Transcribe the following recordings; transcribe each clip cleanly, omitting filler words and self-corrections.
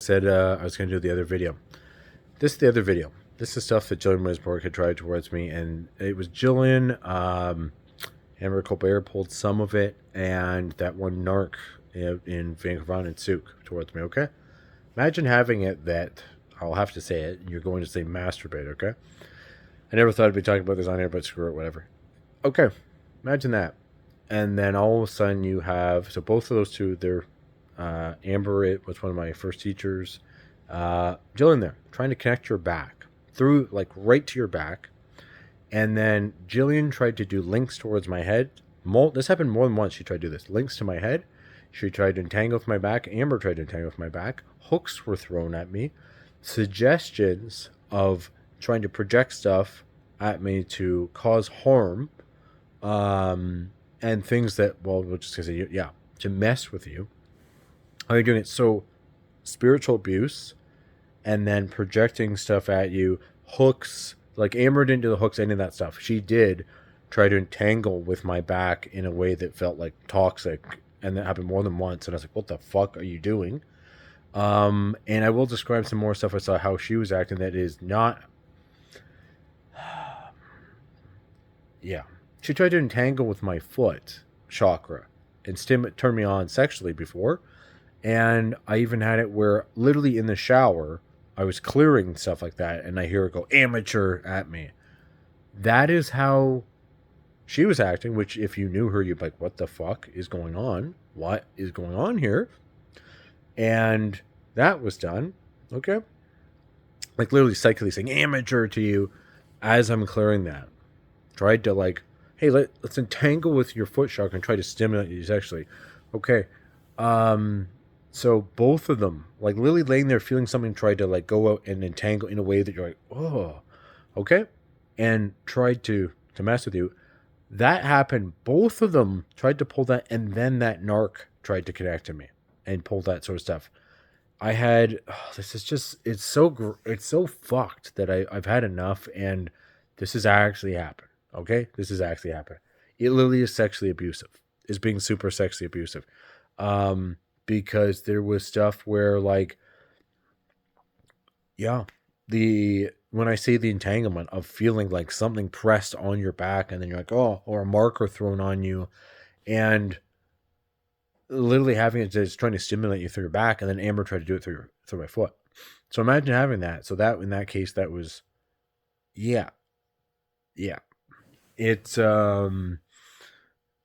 Said I was going to do the other video. This is the other video. This is stuff that Jillian Wisborg had tried towards me, and it was Jillian. Amber Colbert pulled some of it, and that one narc in Vancouver and Souk towards me. Okay, imagine having it that I'll have to say it. You're going to say masturbate. Okay, I never thought I'd be talking about this on air, but screw it, whatever. Okay, imagine that, and then all of a sudden you have both of those two. They're Amber, it was one of my first teachers. Jillian there, trying to connect your back through, like, right to your back. And then Jillian tried to do links towards my head. This happened more than once. She tried to do this. Links to my head. She tried to entangle with my back. Amber tried to entangle with my back. Hooks were thrown at me. Suggestions of trying to project stuff at me to cause harm. And things that, well, we'll just say, yeah, to mess with you. How are you doing it? So, spiritual abuse, and then projecting stuff at you, hooks. Like, Amber didn't do the hooks, any of that stuff. She did try to entangle with my back in a way that felt like toxic, and that happened more than once. And I was like, "What the fuck are you doing?" And I will describe some more stuff I saw how she was acting that is not. Yeah, she tried to entangle with my foot chakra and turn me on sexually before. And I even had it where literally in the shower, I was clearing stuff like that, and I hear her go amateur at me. That is how she was acting, which if you knew her, you'd be like, what the fuck is going on? What is going on here? And that was done. Okay. Like literally psychically saying amateur to you as I'm clearing that. Tried to like, hey, let's entangle with your foot chakra and try to stimulate you sexually. Okay. So both of them, like Lily laying there feeling something, tried to like go out and entangle in a way that you're like, oh, okay, and tried to mess with you. That happened. Both of them tried to pull that, and then that narc tried to connect to me and pull that sort of stuff. I had this is just it's so fucked that I've had enough, and this has actually happened. Okay, this has actually happened. It literally is sexually abusive. Is being super sexually abusive. Because there was stuff where like, yeah, when I say the entanglement of feeling like something pressed on your back, and then you're like, oh, or a marker thrown on you, and literally having it just trying to stimulate you through your back, and then Amber tried to do it through my foot. So imagine having that. So that in that case, that was, yeah, it's and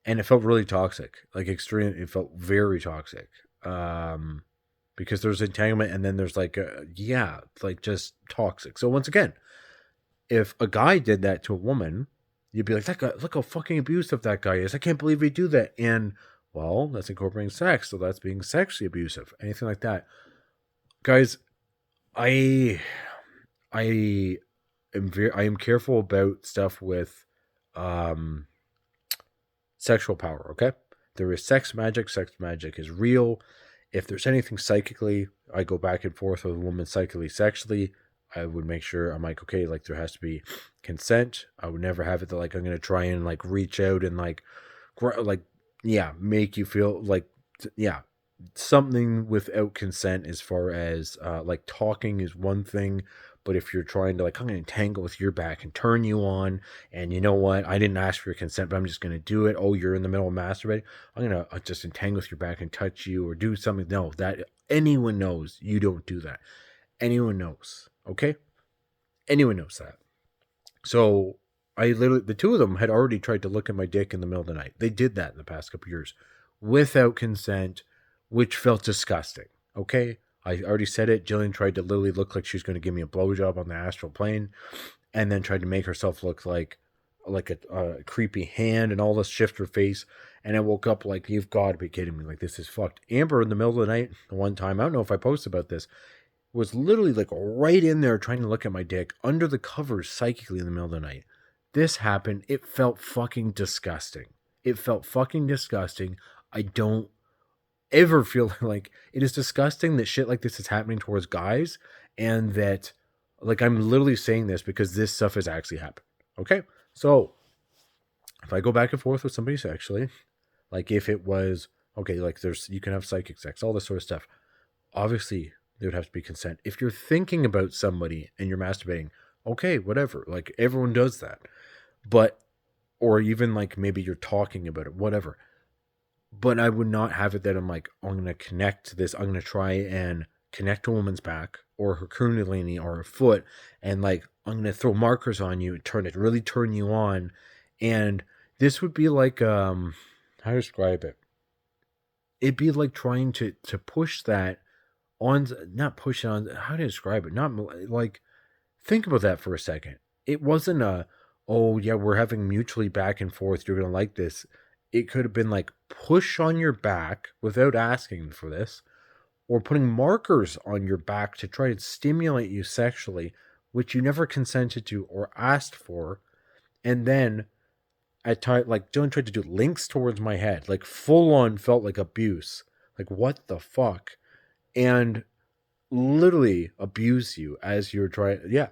it felt really toxic, like extreme. It felt very toxic. Because there's entanglement, and then there's like like just toxic. So once again, if a guy did that to a woman, you'd be like, that guy, look how fucking abusive that guy is. I can't believe he do that. And well, that's incorporating sex, so that's being sexually abusive. Anything like that, guys. I am careful about stuff with sexual power. Okay, there is sex magic. Sex magic is real. If there's anything psychically, I go back and forth with a woman psychically, sexually. I would make sure I'm like, okay, like there has to be consent. I would never have it that like I'm gonna try and like reach out and like make you feel like something without consent. As far as like talking is one thing, but if you're trying to like, I'm gonna entangle with your back and turn you on, and you know what, I didn't ask for your consent, but I'm just gonna do it. Oh, you're in the middle of masturbating, I'm gonna just entangle with your back and touch you or do something. No, that anyone knows you don't do that. Anyone knows. Okay, anyone knows that. So I literally, the two of them had already tried to look at my dick in the middle of the night. They did that in the past couple years without consent, which felt disgusting. Okay, I already said it. Jillian tried to literally look like she was going to give me a blowjob on the astral plane, and then tried to make herself look like a creepy hand and all this, shift her face. And I woke up like, you've got to be kidding me. Like, this is fucked. Amber in the middle of the night, one time, I don't know if I posted about this, was literally like right in there trying to look at my dick under the covers psychically in the middle of the night. This happened. It felt fucking disgusting. It felt fucking disgusting. I don't ever feel like it is disgusting that shit like this is happening towards guys, and that like I'm literally saying this because this stuff has actually happened. Okay, so if I go back and forth with somebody sexually, like if it was okay, like you can have psychic sex, all this sort of stuff. Obviously, there would have to be consent. If you're thinking about somebody and you're masturbating, okay, whatever. Like, everyone does that. But, or even like maybe you're talking about it, whatever. But I would not have it that I'm like, oh, I'm going to connect this. I'm going to try and connect a woman's back or her kundalini or her foot. And like, I'm going to throw markers on you, really turn you on. And this would be like, how to describe it? It'd be like trying to push that on, not push on, how to describe it? Not like, think about that for a second. It wasn't a, oh yeah, we're having mutually back and forth, you're going to like this. It could have been like push on your back without asking for this, or putting markers on your back to try to stimulate you sexually, which you never consented to or asked for. And then at times, like Dylan tried to do links towards my head, like full on felt like abuse. Like, what the fuck? And literally abuse you as you're trying. Yeah.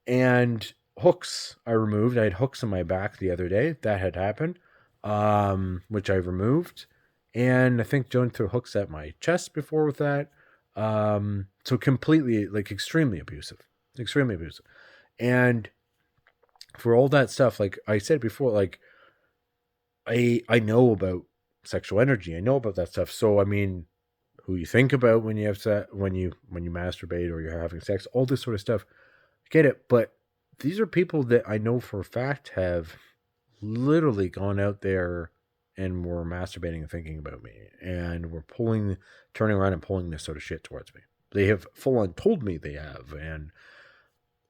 And hooks I removed. I had hooks in my back the other day. That had happened, which I removed. And I think Joan threw hooks at my chest before with that. So completely, like, extremely abusive. Extremely abusive. And for all that stuff, like I said before, like, I know about sexual energy. I know about that stuff. So, I mean, who you think about when you have when you masturbate or you're having sex, all this sort of stuff. I get it, but these are people that I know for a fact have literally gone out there and were masturbating and thinking about me, and were turning around and pulling this sort of shit towards me. They have full on told me they have, and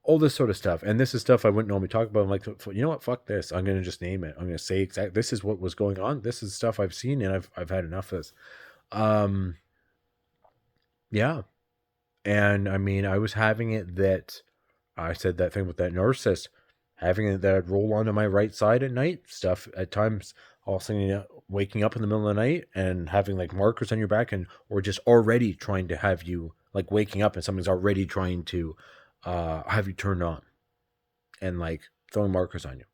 all this sort of stuff. And this is stuff I wouldn't normally talk about. I'm like, you know what? Fuck this. I'm going to just name it. I'm going to say exactly, this is what was going on. This is stuff I've seen, and I've had enough of this. Yeah. And I mean, I was having it that I said that thing with that narcissist, having it that I'd roll onto my right side at night, stuff at times, all of a sudden, waking up in the middle of the night and having like markers on your back, and or just already trying to have you like waking up and something's already trying to have you turned on and like throwing markers on you.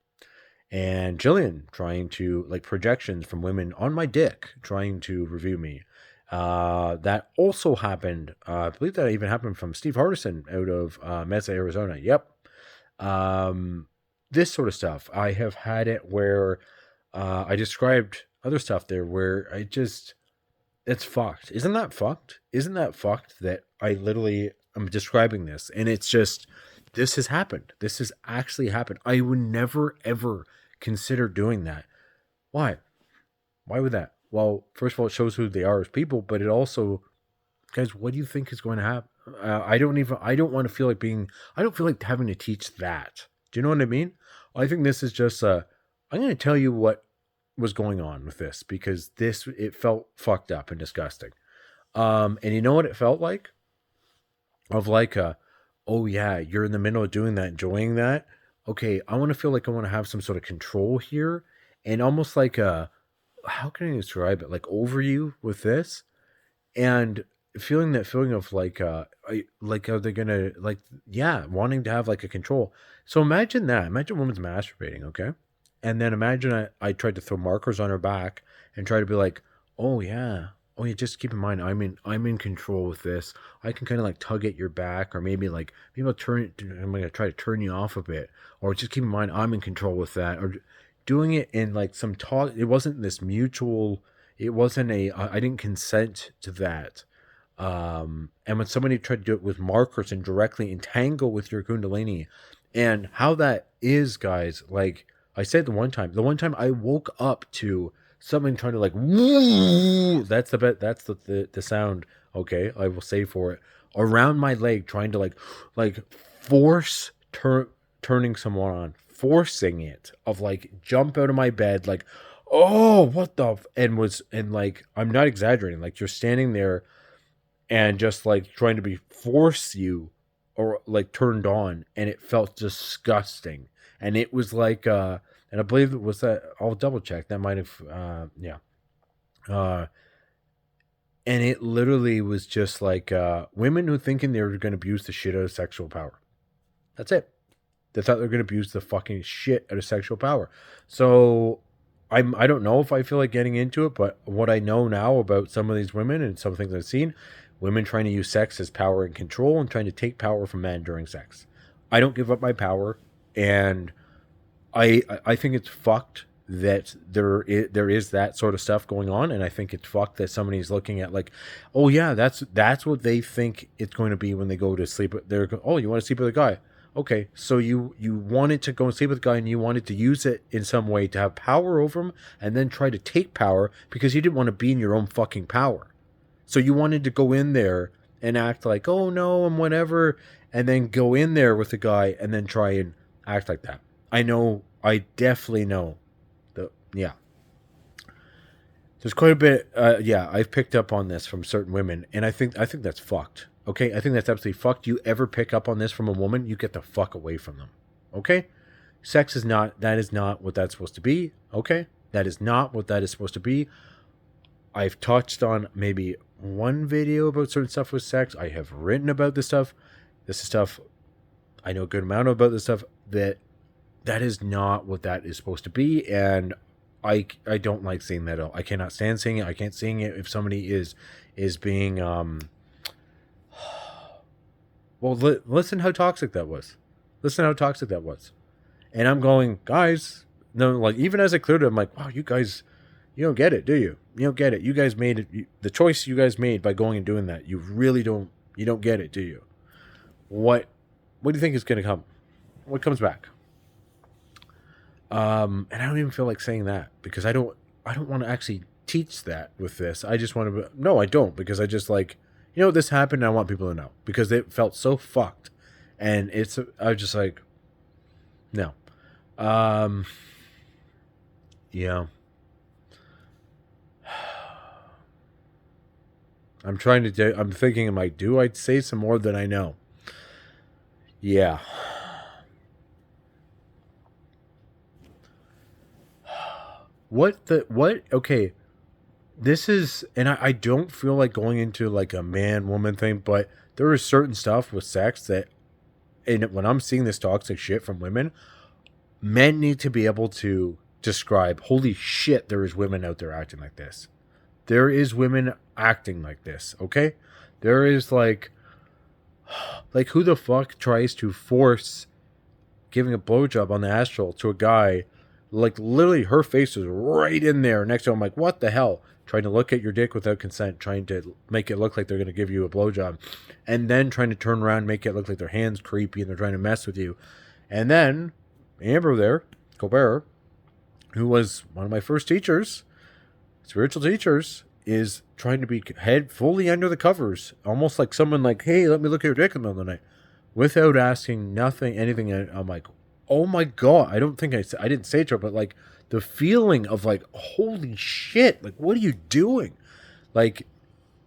And Jillian trying to like projections from women on my dick, trying to review me. That also happened. I believe that even happened from Steve Hardison out of Mesa, Arizona. Yep. This sort of stuff. I have had it where I described other stuff there where it's fucked. Isn't that fucked? Isn't that fucked that I literally am describing this, and it's just, this has happened. This has actually happened. I would never, ever consider doing that. Why? Why would that? Well, first of all, it shows who they are as people, but it also, guys, what do you think is going to happen? I don't want to feel like I don't feel like having to teach that. Do you know what I mean? I think this is just, I'm going to tell you what was going on with this, because it felt fucked up and disgusting. And you know what it felt like? Of like oh yeah, you're in the middle of doing that, enjoying that. Okay, I want to feel like I want to have some sort of control here, and almost like how can I describe it? Like over you with this, and feeling that feeling of like like, are they gonna, like, yeah, wanting to have like a control. So imagine that. Imagine a woman's masturbating, okay? And then imagine I tried to throw markers on her back and try to be like, oh yeah, just keep in mind, I'm in control with this. I can kind of like tug at your back, or maybe I'll I'm gonna try to turn you off a bit, or just keep in mind I'm in control with that, or doing it in like some talk. It wasn't this mutual. It wasn't I didn't consent to that. And when somebody tried to do it with markers and directly entangle with your kundalini, and how that is, guys, like I said, the one time I woke up to something trying to like, woo, that's the sound. Okay, I will say for it, around my leg, trying to like force turning someone on, forcing it, of like jump out of my bed, like, oh, what the and like, I'm not exaggerating, like you're standing there and just like trying to be force you or like turned on, and it felt disgusting. And it was like and I believe it was that, I'll double check, that might have yeah. And it literally was just like women who thinking they were going to abuse the shit out of sexual power. That's it. They thought they were going to abuse the fucking shit out of sexual power. So I don't know if I feel like getting into it, but what I know now about some of these women and some things I've seen, women trying to use sex as power and control and trying to take power from men during sex. I don't give up my power, and I think it's fucked that there is that sort of stuff going on, and I think it's fucked that somebody's looking at like, oh yeah, that's what they think it's going to be when they go to sleep. Oh, you want to sleep with a guy? Okay, so you wanted to go and sleep with a guy, and you wanted to use it in some way to have power over him, and then try to take power because you didn't want to be in your own fucking power. So you wanted to go in there and act like, oh no, and whatever, and then go in there with the guy and then try and act like that. I know, I definitely know. Yeah. There's quite a bit, I've picked up on this from certain women, and I think that's fucked. Okay? I think that's absolutely fucked. You ever pick up on this from a woman, you get the fuck away from them. Okay? That is not what that's supposed to be. Okay? That is not what that is supposed to be. I've touched on maybe one video about certain stuff with sex. I have written about this stuff. This is stuff I know a good amount about this stuff. That is not what that is supposed to be, and I don't like seeing that at all. I cannot stand seeing it. I can't seeing it if somebody is being listen how toxic that was. Listen how toxic that was. And I'm going, guys, no, like, even as I cleared it, I'm like, wow, you guys, you don't get it, do you? You don't get it. You guys made it, the choice you guys made by going and doing that. You really don't, you don't get it, do you? What do you think is going to come? What comes back? And I don't even feel like saying that because I don't want to actually teach that with this. I just want to, no, I don't, because I just like, you know, this happened and I want people to know because it felt so fucked. And I was just like, no. Yeah. I'm thinking, I'd say some more than I know. Yeah. Okay. This is, and I don't feel like going into like a man-woman thing, but there is certain stuff with sex that, and when I'm seeing this toxic shit from women, men need to be able to describe, holy shit, there is women out there acting like this. There is women acting like this, okay? There is like who the fuck tries to force giving a blowjob on the astral to a guy? Like, literally, her face is right in there next to him. I'm like, what the hell? Trying to look at your dick without consent, trying to make it look like they're going to give you a blowjob, and then trying to turn around and make it look like their hands creepy and they're trying to mess with you. And then Amber there, Colbert, who was one of my first teachers, spiritual teachers, is trying to be head fully under the covers, almost like someone like, hey, let me look at your dick in the middle of the night, without asking anything. And I'm like, oh my God, I didn't say it to her, but like the feeling of like, holy shit, like, what are you doing? Like,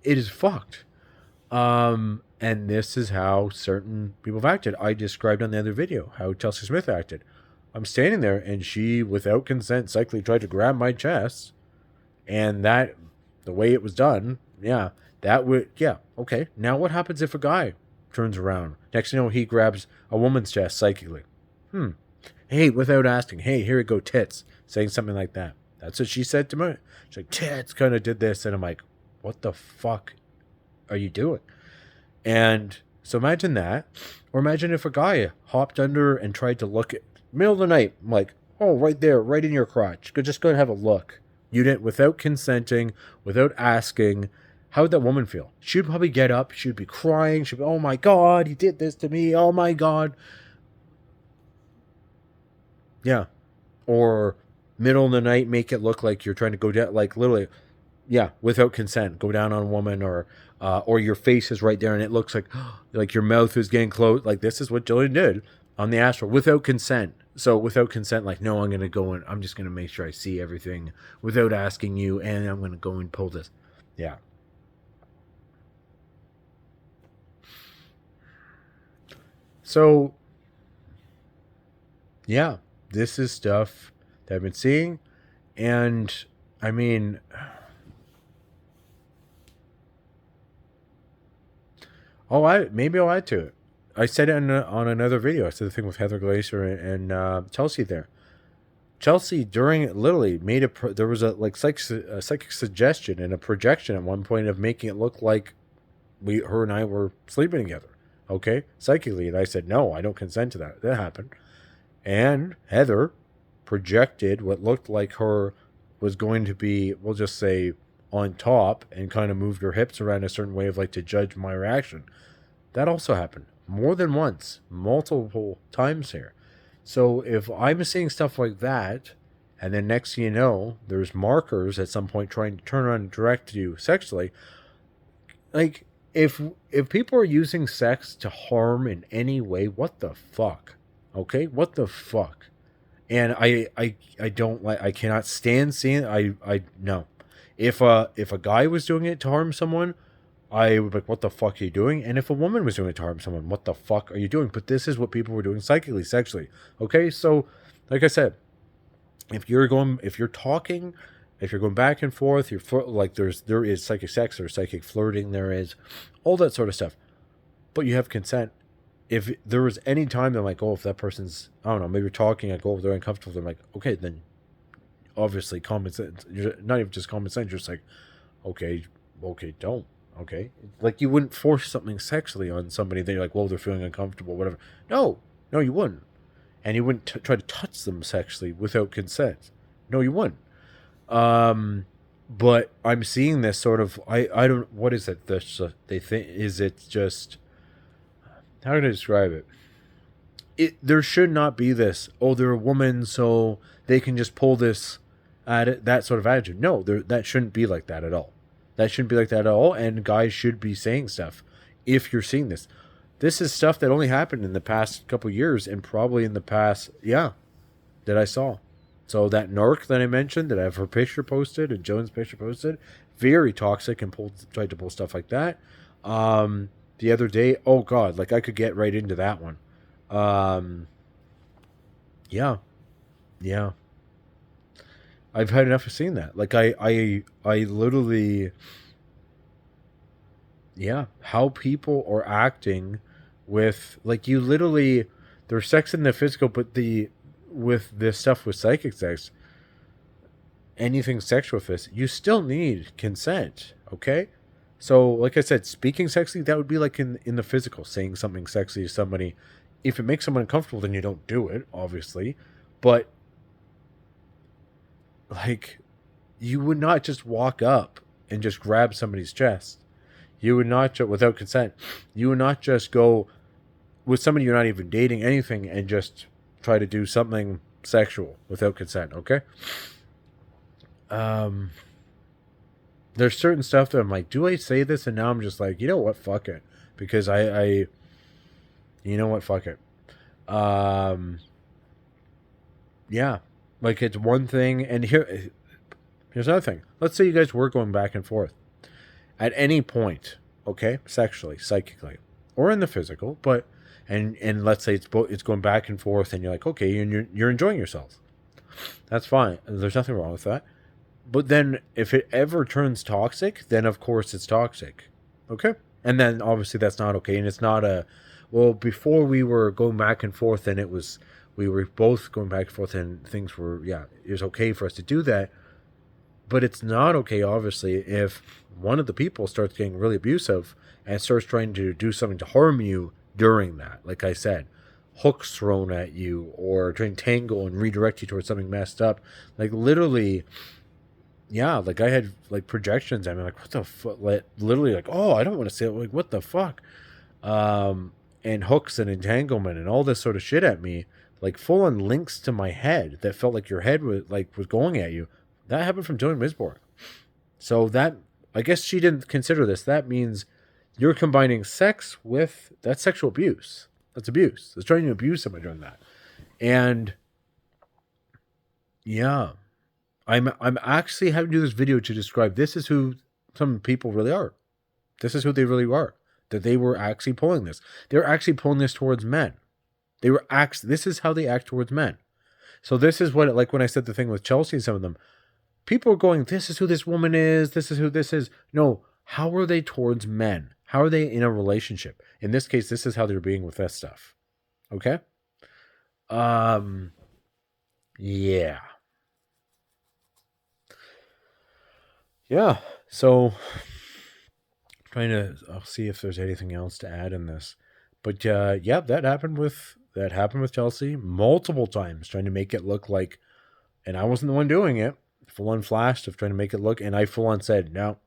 it is fucked. And this is how certain people have acted. I described on the other video how Chelsea Smith acted. I'm standing there and she, without consent, cyclically tried to grab my chest, and that, the way it was done, okay. Now what happens if a guy turns around? Next thing you know, he grabs a woman's chest psychically. Hey, without asking, hey, here we go, tits. Saying something like that. That's what she said to me. She's like, tits kind of did this. And I'm like, what the fuck are you doing? And so imagine that. Or imagine if a guy hopped under and tried to look at, middle of the night. I'm like, oh, right there, right in your crotch. Just go and have a look. You didn't, without consenting, without asking. How would that woman feel? She'd probably get up. She'd be crying. She'd be, oh my God, he did this to me. Oh my God. Yeah. Or middle of the night, make it look like you're trying to go down, like literally, without consent, go down on a woman, or your face is right there and it looks like your mouth is getting closed. Like, this is what Jillian did on the astral without consent. So without consent, like, no, I'm going to go and I'm just going to make sure I see everything without asking you, and I'm going to go and pull this. Yeah. So, yeah, this is stuff that I've been seeing, and I mean, maybe I'll add to it. I said it on another video. I said the thing with Heather Glacier and Chelsea there. Chelsea, during, literally made there was a psychic suggestion and a projection at one point of making it look like her and I were sleeping together, okay, psychically, and I said, no, I don't consent to that. That happened. And Heather projected what looked like her was going to be, we'll just say, on top, and kind of moved her hips around a certain way of like to judge my reaction. That also happened more than once, multiple times here. So if I'm seeing stuff like that, and then next thing you know, there's markers at some point trying to turn around and direct you sexually, like if people are using sex to harm in any way, what the fuck? Okay? What the fuck? And I don't like, I cannot stand seeing, I no. If a guy was doing it to harm someone, I would be like, what the fuck are you doing? And if a woman was doing it to harm someone, what the fuck are you doing? But this is what people were doing psychically, sexually. Okay? So, like I said, if you're talking, if you're going back and forth, like there is psychic sex, there's psychic flirting, there is all that sort of stuff. But you have consent. If there was any time that I'm like, oh, if that person's, I don't know, maybe you're talking, I go, they're uncomfortable, they're like, okay, then obviously common sense, you're not even just common sense, you're just like, okay, don't. Okay, like you wouldn't force something sexually on somebody that you're like, well, they're feeling uncomfortable, whatever. No, you wouldn't. And you wouldn't try to touch them sexually without consent. No, you wouldn't. But I'm seeing this sort of, I don't, what is it? They think, is it just, how can I describe it? There should not be this, oh, they're a woman, so they can just pull this at it, that sort of attitude. No, that shouldn't be like that at all. That shouldn't be like that at all. And guys should be saying stuff if you're seeing this. This is stuff that only happened in the past couple years, and probably in the past, that I saw. So that narc that I mentioned, that I have her picture posted and Joan's picture posted, very toxic and tried to pull stuff like that. The other day, oh god, like I could get right into that one. Yeah. I've had enough of seeing that. Like I literally, how people are acting with, like, you literally, there's sex in the physical, but with this stuff with psychic sex, anything sexual with this, you still need consent, okay? So, like I said, speaking sexually, that would be like in the physical, saying something sexy to somebody. If it makes someone uncomfortable, then you don't do it, obviously. But, like, you would not just walk up and just grab somebody's chest. You would not, without consent, you would not just go with somebody you're not even dating, anything, and just try to do something sexual without consent, okay? There's certain stuff that I'm like, do I say this? And now I'm just like, you know what, fuck it. Because you know what, fuck it. Yeah. Like, it's one thing, and here's another thing. Let's say you guys were going back and forth. At any point, okay, sexually, psychically, or in the physical, but and let's say it's going back and forth, and you're like, okay, and you're enjoying yourself. That's fine. There's nothing wrong with that. But then if it ever turns toxic, then of course it's toxic. Okay? And then obviously that's not okay. And it's not well, before we were going back and forth and we were both going back and forth and things were, it was okay for us to do that. But it's not okay, obviously, if one of the people starts getting really abusive and starts trying to do something to harm you during that. Like I said, hooks thrown at you or trying to tangle and redirect you towards something messed up. Like, literally, like I had like projections. I mean, like, what the fuck? Like, literally, like, oh, I don't want to say it. Like, what the fuck? And hooks and entanglement and all this sort of shit at me, like full on links to my head that felt like your head was going at you. That happened from Joan Misborg. So that, I guess she didn't consider this. That means you're combining sex with, that's sexual abuse. That's abuse. That's trying to abuse somebody doing that. And I'm actually having to do this video to describe, this is who some people really are. This is who they really are. That they were actually pulling this. They were actually pulling this towards men. This is how they act towards men. So this is what, like when I said the thing with Chelsea and some of them, people are going, this is who this woman is. This is who this is. No, how are they towards men? How are they in a relationship? In this case, this is how they're being with this stuff. Okay? Yeah. Yeah. So Trying to, I'll see if there's anything else to add in this. But yeah, that happened with Chelsea multiple times, trying to make it look like, and I wasn't the one doing it. Full on flashed of trying to make it look, and I full on said no,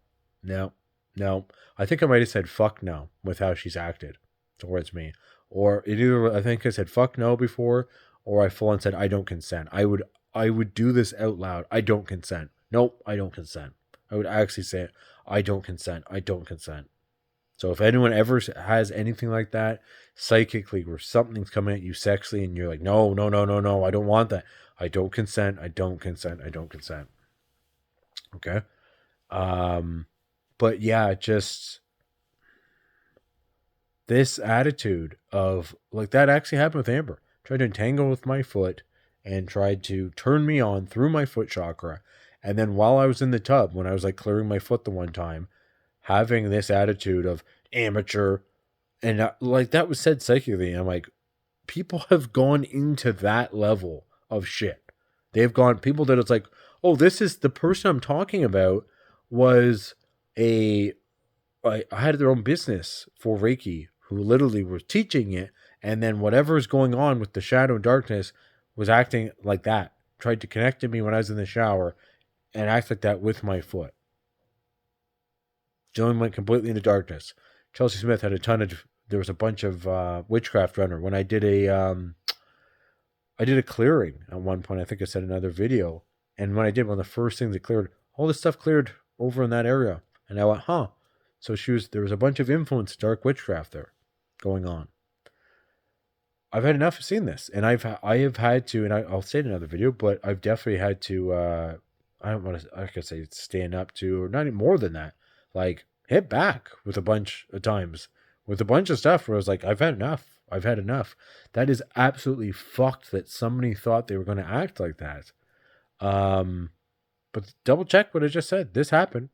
no, no. I think I might have said fuck no with how she's acted towards me, or it either I think I said fuck no before, or I full on said I don't consent. I would do this out loud. I don't consent. Nope, I don't consent. I would actually say it. I don't consent. I don't consent. So if anyone ever has anything like that psychically where something's coming at you sexually and you're like, no, no, no, no, no, I don't want that. I don't consent. I don't consent. I don't consent. Okay. But yeah, just this attitude of like that actually happened with Amber. Tried to entangle with my foot and tried to turn me on through my foot chakra. And then while I was in the tub, when I was like clearing my foot the one time, having this attitude of amateur, and like that was said psychically. And I'm like, people have gone into that level of shit. They've gone, people that it's like, oh, this is the person I'm talking about was I had their own business for Reiki who literally was teaching it. And then whatever is going on with the shadow and darkness was acting like that. Tried to connect to me when I was in the shower and act like that with my foot. Dylan went completely into darkness. Chelsea Smith had there was a bunch of witchcraft runner. When I did a clearing at one point, I think I said another video. And when I did, one of the first things that cleared, all this stuff cleared over in that area. And I went, huh. So there was a bunch of influence, dark witchcraft there going on. I've had enough of seeing this. And I have had to, and I'll say it in another video, but I've definitely had to, I don't want to, I could say stand up to, or not even more than that. Like, hit back with a bunch of times, with a bunch of stuff where I was like, I've had enough. I've had enough. That is absolutely fucked that somebody thought they were going to act like that. But double check what I just said. This happened.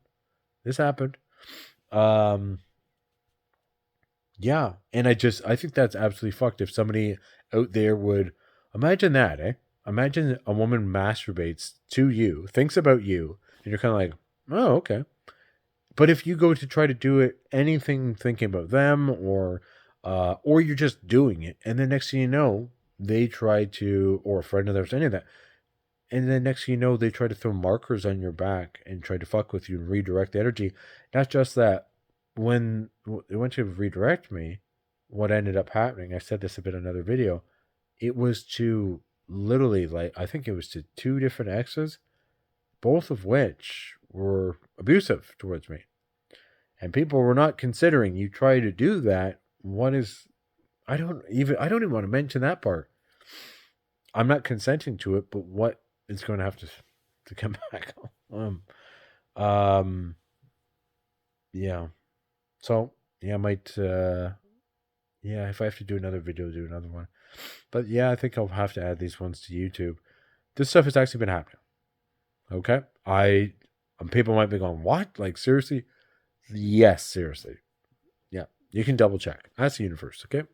Yeah. And I think that's absolutely fucked. If somebody out there would imagine that, imagine a woman masturbates to you, thinks about you, and you're kind of like, oh, okay. But if you go to try to do it, anything thinking about them, or you're just doing it, and then next thing you know, they try to, or a friend of theirs, any of that, and then next thing you know, they try to throw markers on your back and try to fuck with you and redirect the energy. Not just that, when they went to redirect me, what ended up happening, I said this a bit in another video, it was to literally, like, I think it was to 2 different exes, both of which were abusive towards me. And people were not considering you try to do that. I don't even want to mention that part. I'm not consenting to it, but what is going to have to come back? Yeah. So yeah, I might if I have to do another video, do another one. But yeah, I think I'll have to add these ones to YouTube. This stuff has actually been happening. Okay? People might be going, what? Like, seriously? Yes, seriously. Yeah. You can double check. Ask the universe, okay?